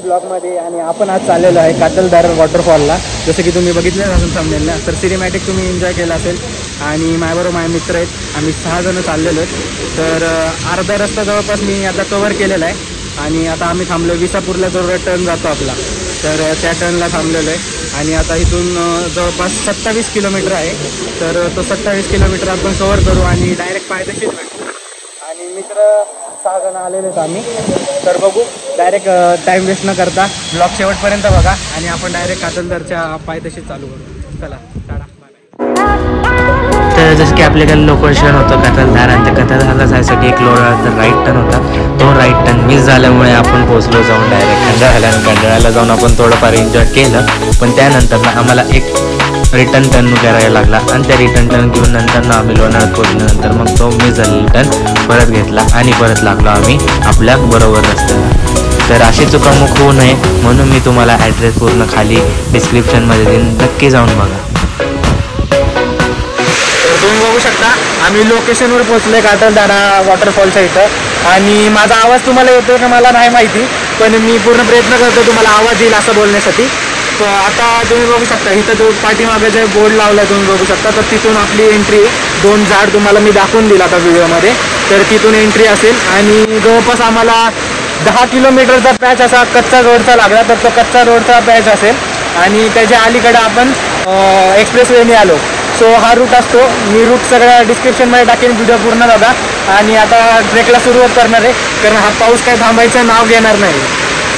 ब्लॉगमध्ये. आणि आपण आज चाललेलो आहे कातलदार वॉटरफॉलला. जसं की तुम्ही बघितलं असून थांबनेलला, तर सिनेमॅटिक तुम्ही एन्जॉय केला असेल. आणि माझ्याबरोबर माझे मित्र आहेत, आम्ही 6 जण चाललेलो आहेत. तर अर्धा रस्ता जवळपास मी आता कवर केलेला आहे. आणि आता आम्ही थांबलो विसापूरला, जो टर्न जातो आपला, तर त्या टर्नला थांबलेलो आहे. आणि आता इथून जवळपास 27 किलोमीटर आहे. तर तो 27 किलोमीटर आपण कवर करू आणि डायरेक्ट पायथ्याशीच भेटू. आणि मित्र 6 जण आलेले आहेत आम्ही. तर बघू, डायरेक्ट टाईम वेस्ट न करता ब्लॉग शेवटपर्यंत बघा आणि आपण डायरेक्ट कातलदारच्या पायथ्याशीच चालू करू. चला, टाटा. तर जसं की आपल्याकडे लोकेशन होतं कातलदार, आणि त्या कातलदारला जायसाठी एक लोणावळा राईट टर्न होता. तो राईट टर्न मिस झाल्यामुळे आपण पोहोचलो जाऊन डायरेक्ट खंडाळ्याला. आणि खंडाळ्याला जाऊन आपण थोडंफार एन्जॉय केलं. पण त्यानंतर आम्हाला एक रिटर्न टर्न करायला लागला. आणि त्या रिटर्न टर्न घेऊन नंतर आम्ही लोणावळ्यात पोहोचल्यानंतर मग तो मिस झालेला टर्न परत घेतला आणि परत लागलो आम्ही आपल्या बरोबर रस्त्याला. तर अशी चुकामुक होऊ नये म्हणून मी तुम्हाला ॲड्रेस पूर्ण खाली डिस्क्रिप्शनमध्ये देईन, नक्की जाऊन बघा. तुम्ही बघू शकता आम्ही लोकेशनवर पोहोचलो आहे कातलदारा वॉटरफॉलच्या इथं. आणि माझा आवाज तुम्हाला येतो का मला नाही माहिती, पण मी पूर्ण प्रयत्न करतो तुम्हाला आवाज येईल असं बोलण्यासाठी. तर आता तुम्ही बघू शकता इथं जो पाठीमागे जे बोर्ड लावला आहे तुम्ही बघू शकता, तर तिथून आपली एंट्री. 2 झाड तुम्हाला मी दाखवून दिला आता व्हिडिओमध्ये, तर तिथून एंट्री असेल. आणि जवळपास आम्हाला 10 किलोमीटरचा पॅच असा कच्चा रोडचा लागला, तर तो कच्चा रोडचा पॅच असेल. आणि त्याच्या अलीकडे आपण एक्सप्रेसवेने आलो. सो हा रूट असतो. मी रूट सगळ्या डिस्क्रिप्शनमध्ये टाकेन, व्हिडिओ पूर्ण बघा. आणि आता ट्रेकला सुरुवात करणार आहे, कारण हा पाऊस काय थांबायचं नाव घेणार नाही.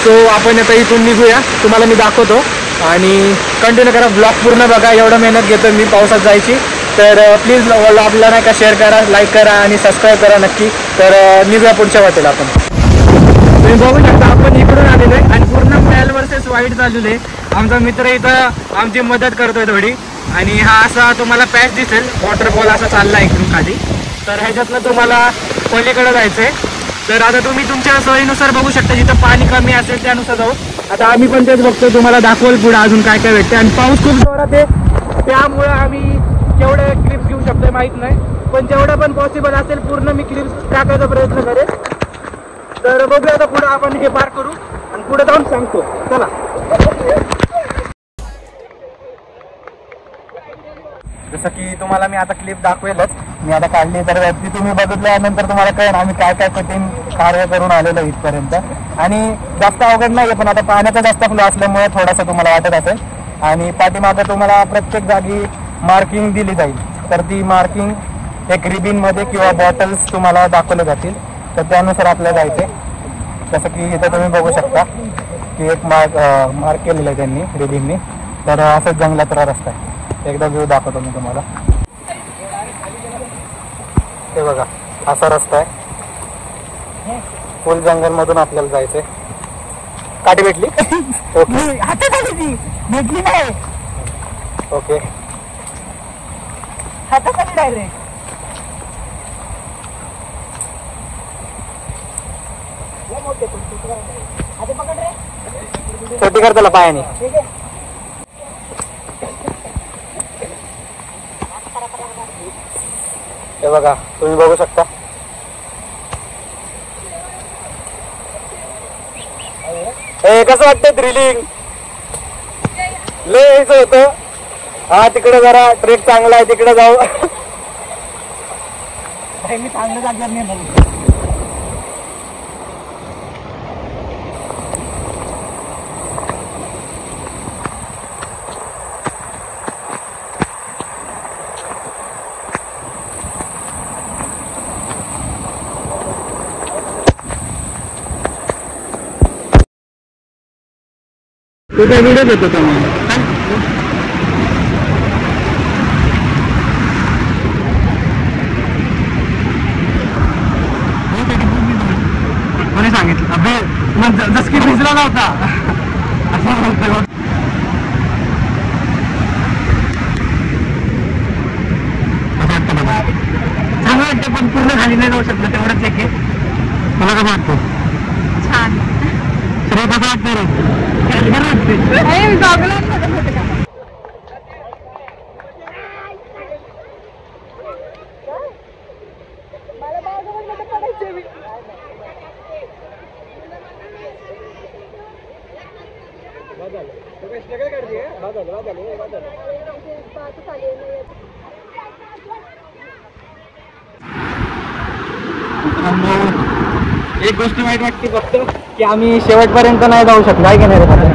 सो आपण आता इथून निघूया, तुम्हाला मी दाखवतो. आणि कंटिन्यू करा, ब्लॉग पूर्ण बघा. एवढं मेहनत घेतो मी पावसात जायची. तर प्लीज ब्लॉगला नाही का शेअर करा, लाईक करा आणि सबस्क्राईब करा नक्की. तर निघूया पुढच्या वाटेला आपण. तुम्ही बघू शकता आपण इकडून आलेलो आहे आणि पूर्ण मॅल वर्सेस वाईट चाललेलं आहे. आमचा मित्र इथं आमची मदत करतोय थोडी. आणि हा असा तुम्हाला पॅच दिसेल, वॉटरफॉल असा चालला इकडून खाली. तर ह्याच्यातनं तुम्हाला पलीकडे जायचं आहे. तर आता तुम्ही तुमच्या सोयीनुसार बघू शकता, जिथं पाणी कमी असेल त्यानुसार जाऊ. आता आम्ही पण तेच बघतो, तुम्हाला दाखवल पुढे अजून काय काय भेटते. आणि पाऊस खूप जोरात आहे, त्यामुळं आम्ही केवढे क्लिप्स घेऊ शकतो माहीत नाही, पण जेवढं पण पॉसिबल असेल पूर्ण मी क्लिप्स टाकायचा प्रयत्न करेन. तर बघूया आता पुढे आपण हे पार करू आणि पुढे जाऊन सांगतो. चला. जसं की तुम्हाला मी आता क्लिप दाखवेलच, मी आता काढली. तर ती तुम्ही बघितल्यानंतर तुम्हाला कळेल आम्ही काय काय कठीण कार्य करून आलेलो इथपर्यंत. आणि जास्त अवघड नाही आहे, पण आता पाण्याचा जास्त फ्लो असल्यामुळे थोडासा तुम्हाला वाटत असेल. आणि पाठीमागं तुम्हाला प्रत्येक जागी मार्किंग दिली जाईल. तर ती मार्किंग एक रिबिनमध्ये किंवा बॉटल्स तुम्हाला दाखवले जातील. तर त्यानुसार आपल्याला जायचे. जसं की इथं तुम्ही बघू शकता की एक मार्क केलेलं आहे त्यांनी रिबिननी. तर असंच जंगलातला रस्ता आहे. एकदा व्ह्यू दाखवतो मी तुम्हाला. हे बघा, असा रस्ता आहे. फुल जंगलमधून आपल्याला जायचंय. काठी भेटली? ओके, हाताखाली भेटली नाही. ओके, हाताखाली डायरेक्ट. छोटी कर त्याला पायाने. हे बघा, तुम्ही बघू शकता. हे कसं वाटतं थ्रिलिंग? लय होतं. हा, तिकडे जरा ट्रेक चांगला आहे, तिकडे जाऊ. मी चांगलं जागेवर नाही बघू. कुठे व्हिडिओ घेतो तो मग? कोणी सांगितलं? अबे मग जस की भिजला नव्हता असं बोलतो. चांगलं वाटतं, पण पूर्ण खाली नाही जाऊ शकतो, तेवढंच एक आहे. मला कसं वाटतं? छान. श्रेय कसं वाटतं रे? एक गोष्ट वाईट वाटते फक्त की आम्ही शेवटपर्यंत नाही जाऊ शकलो आहे की नाही रे दादा?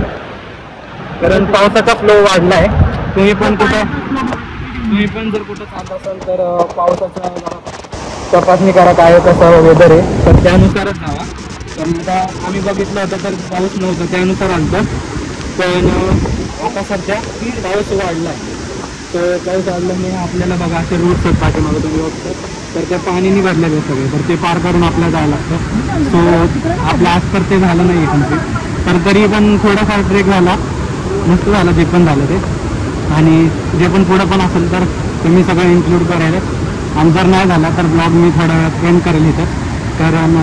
कारण पावसाचा फ्लो वाढलाय. तुम्ही पण जर कुठं चालत असाल तर पावसाचा जरा तपासणी करा काय कसं वेदर आहे, तर त्यानुसारच जावा. कारण आता आम्ही बघितलं होतं तर पाऊस नव्हतं, त्यानुसार आलं. पण आता सध्या पाऊस वाढलाय. तर पाऊस वाढल्यामुळे आपल्याला बघा असे रोड आहेत पाठीमागं तुम्ही बघता, तर त्या पाणीने भरलेले सगळे, तर ते पार करून आपल्याला जायला लागतं. सो आपलं आज तर ते झालं नाही कंप्लीट, तर तरी पण थोडाफार ट्रेक झाला, मस्त झालं जे पण झालं ते. आणि जे पण पुढं पण असेल तर तुम्ही सगळं इन्क्लूड करायला. आणि जर नाही झाला तर ब्लॉग मी थोडा वेळात एंड करेल इथं, कारण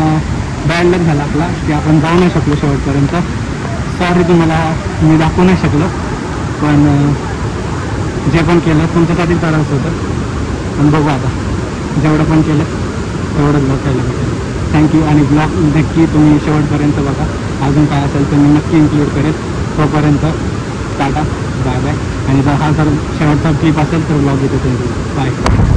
बॅड लक झाला आपला की आपण जाऊ नाही शकलो शेवटपर्यंत. सॉरी तुम्हाला मी दाखवू नाही शकलो, पण जे पण केलं तुमच्यासाठी करायचं होतं. पण बघू आता जेवढं पण केलं तेवढंच बघायला भेटेल. थँक्यू. आणि ब्लॉग नक्की तुम्ही शेवटपर्यंत बघा. अजून काय असेल तर मी नक्की इन्क्लूड करेल. तोपर्यंत टाटा, बाय बाय. आणि जर हा जर शेवटचा ट्रिप असेल तर ब्लॉग इथे बाय.